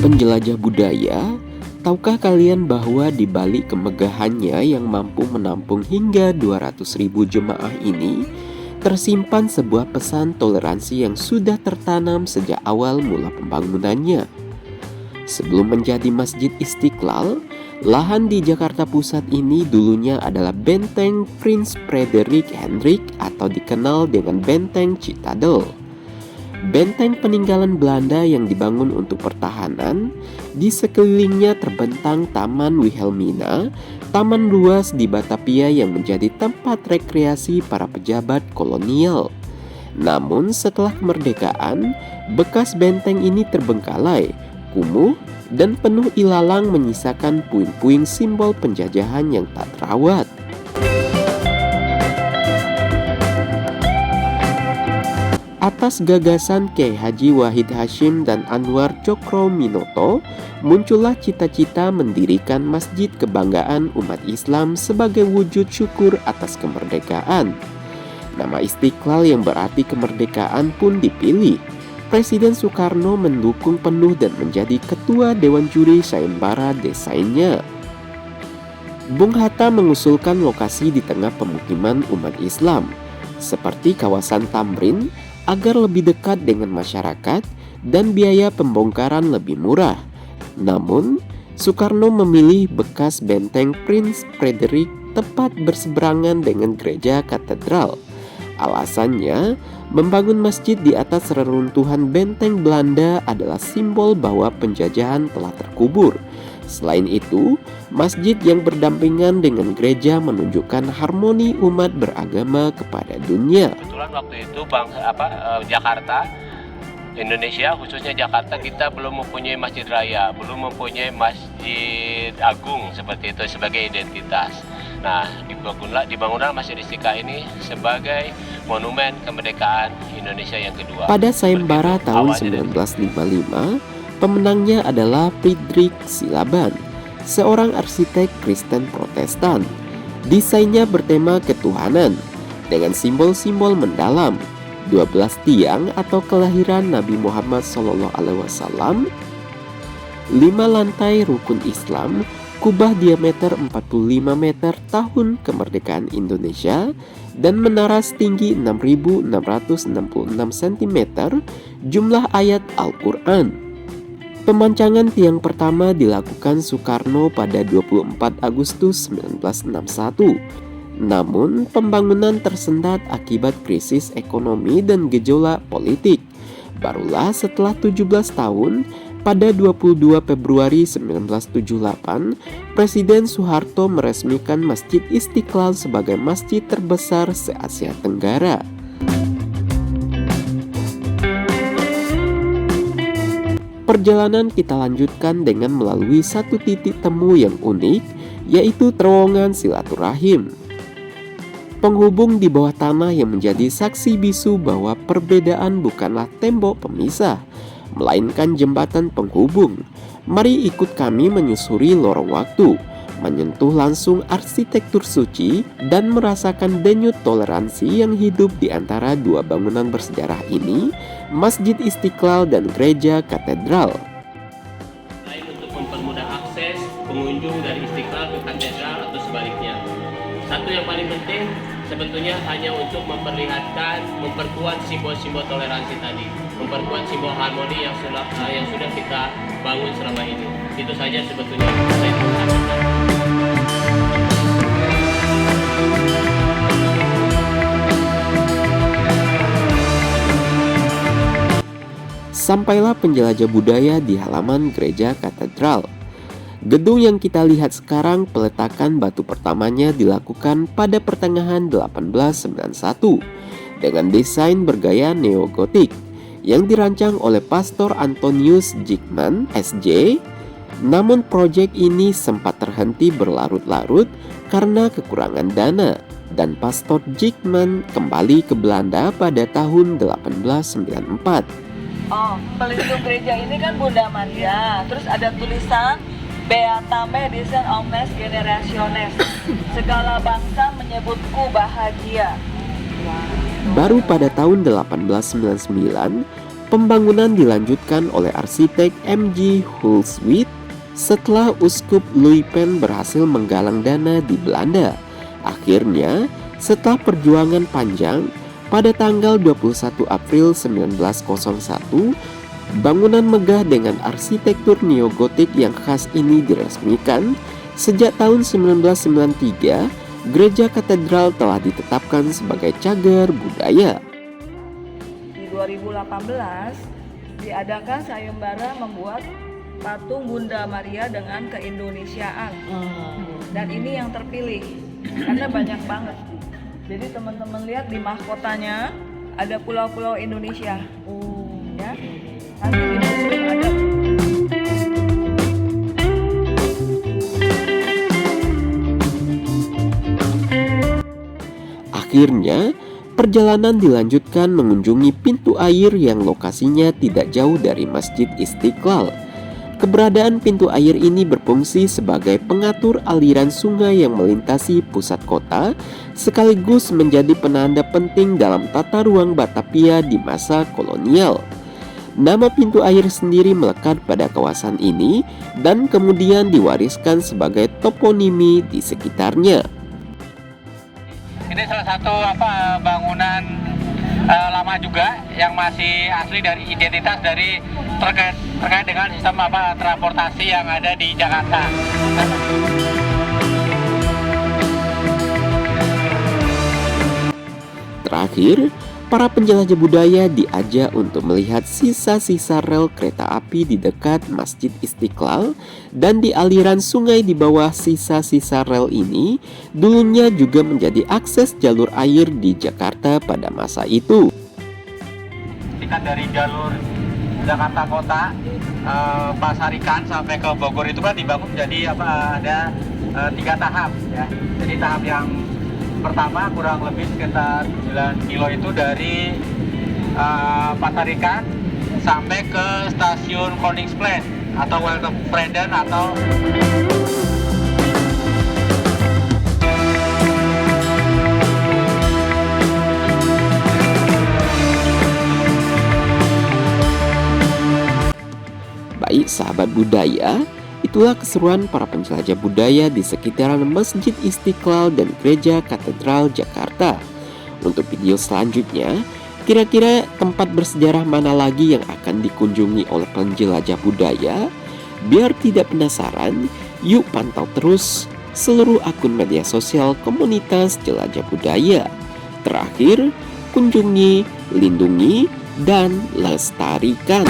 Penjelajah budaya, tahukah kalian bahwa di balik kemegahannya yang mampu menampung hingga 200.000 jemaah ini, tersimpan sebuah pesan toleransi yang sudah tertanam sejak awal mula pembangunannya. Sebelum menjadi Masjid Istiqlal, lahan di Jakarta Pusat ini dulunya adalah Benteng Prince Frederik Hendrik atau dikenal dengan Benteng Citadel. Benteng peninggalan Belanda yang dibangun untuk pertahanan. Di sekelilingnya terbentang Taman Wilhelmina, taman luas di Batavia yang menjadi tempat rekreasi para pejabat kolonial. Namun setelah kemerdekaan, bekas benteng ini terbengkalai, kumuh, dan penuh ilalang menyisakan puing-puing simbol penjajahan yang tak terawat. Atas gagasan Kiai Haji Wahid Hasyim dan Anwar Cokroaminoto, muncullah cita-cita mendirikan Masjid Kebanggaan Umat Islam sebagai wujud syukur atas kemerdekaan. Nama Istiqlal yang berarti kemerdekaan pun dipilih. Presiden Soekarno mendukung penuh dan menjadi ketua Dewan Juri sayembara desainnya. Bung Hatta mengusulkan lokasi di tengah pemukiman umat Islam, seperti kawasan Tamrin, agar lebih dekat dengan masyarakat dan biaya pembongkaran lebih murah. Namun, Soekarno memilih bekas benteng Prince Frederik tepat berseberangan dengan gereja katedral. Alasannya, membangun masjid di atas reruntuhan benteng Belanda adalah simbol bahwa penjajahan telah terkubur. Selain itu, masjid yang berdampingan dengan gereja menunjukkan harmoni umat beragama kepada dunia. Kebetulan waktu itu Jakarta, Indonesia khususnya Jakarta, kita belum mempunyai masjid raya, belum mempunyai masjid agung seperti itu sebagai identitas. Nah, dibangunlah Masjid Istiqlal ini sebagai monumen kemerdekaan Indonesia yang kedua. Pada sayembara tahun 1955, pemenangnya adalah Friedrich Silaban, seorang arsitek Kristen Protestan. Desainnya bertema ketuhanan dengan simbol-simbol mendalam, 12 tiang atau kelahiran Nabi Muhammad SAW, 5 lantai rukun Islam, kubah diameter 45 meter tahun kemerdekaan Indonesia, dan menara setinggi 6.666 cm, jumlah ayat Al-Quran. Pemancangan tiang pertama dilakukan Soekarno pada 24 Agustus 1961. Namun, pembangunan tersendat akibat krisis ekonomi dan gejolak politik. Barulah setelah 17 tahun, pada 22 Februari 1978, Presiden Soeharto meresmikan Masjid Istiqlal sebagai masjid terbesar se-Asia Tenggara. Perjalanan kita lanjutkan dengan melalui satu titik temu yang unik, yaitu terowongan silaturahim. Penghubung di bawah tanah yang menjadi saksi bisu bahwa perbedaan bukanlah tembok pemisah, melainkan jembatan penghubung. Mari ikut kami menyusuri lorong waktu, menyentuh langsung arsitektur suci, dan merasakan denyut toleransi yang hidup di antara dua bangunan bersejarah ini, Masjid Istiqlal dan Gereja Katedral. Selain untuk mempermudah akses pengunjung dari Istiqlal ke Katedral atau sebaliknya, satu yang paling penting sebetulnya hanya untuk memperkuat simbol-simbol toleransi tadi, memperkuat simbol harmoni yang sudah kita bangun selama ini. Itu saja sebetulnya saya ingin. Sampailah penjelajah budaya di halaman Gereja Katedral. Gedung yang kita lihat sekarang, peletakan batu pertamanya dilakukan pada pertengahan 1891 dengan desain bergaya neogotik yang dirancang oleh Pastor Antonius Jigman, SJ. Namun proyek ini sempat terhenti berlarut-larut karena kekurangan dana, dan Pastor Jigman kembali ke Belanda pada tahun 1894. Pelindung gereja ini kan Bunda Maria, terus ada tulisan Beata me dicen omnes generationes, segala bangsa menyebutku bahagia. Baru pada tahun 1899, Pembangunan dilanjutkan oleh arsitek M.G. Hulswit setelah Uskup Luypen berhasil menggalang dana di Belanda. Akhirnya, setelah perjuangan panjang, pada tanggal 21 April 1901, bangunan megah dengan arsitektur neogotik yang khas ini diresmikan. Sejak tahun 1993, Gereja Katedral telah ditetapkan sebagai cagar budaya. Di 2018 diadakan sayembara membuat patung Bunda Maria dengan keindonesiaan. Dan ini yang terpilih karena banyak banget. Jadi teman-teman lihat di mahkotanya ada pulau-pulau Indonesia. Ya. Nanti di museum ada. Akhirnya, perjalanan dilanjutkan mengunjungi pintu air yang lokasinya tidak jauh dari Masjid Istiqlal. Keberadaan pintu air ini berfungsi sebagai pengatur aliran sungai yang melintasi pusat kota, sekaligus menjadi penanda penting dalam tata ruang Batavia di masa kolonial. Nama pintu air sendiri melekat pada kawasan ini dan kemudian diwariskan sebagai toponimi di sekitarnya. Ini salah satu bangunan lama juga yang masih asli dari identitas dari terkait dengan sistem transportasi yang ada di Jakarta. Terakhir, para penjelajah budaya diajak untuk melihat sisa-sisa rel kereta api di dekat Masjid Istiqlal dan di aliran sungai di bawah sisa-sisa rel ini dulunya juga menjadi akses jalur air di Jakarta pada masa itu. Tingkat dari jalur Jakarta Kota, Pasar Ikan sampai ke Bogor itu kan dibangun menjadi ada 3 tahap ya. Jadi tahap yang pertama kurang lebih sekitar 9 kilo itu dari Pasar Ikan sampai ke stasiun Koningsplein atau Weltevreden atau Baik sahabat budaya, itulah keseruan para penjelajah budaya di sekitaran Masjid Istiqlal dan Gereja Katedral Jakarta. Untuk video selanjutnya, kira-kira tempat bersejarah mana lagi yang akan dikunjungi oleh penjelajah budaya? Biar tidak penasaran, yuk pantau terus seluruh akun media sosial komunitas jelajah budaya. Terakhir, kunjungi, lindungi, dan lestarikan.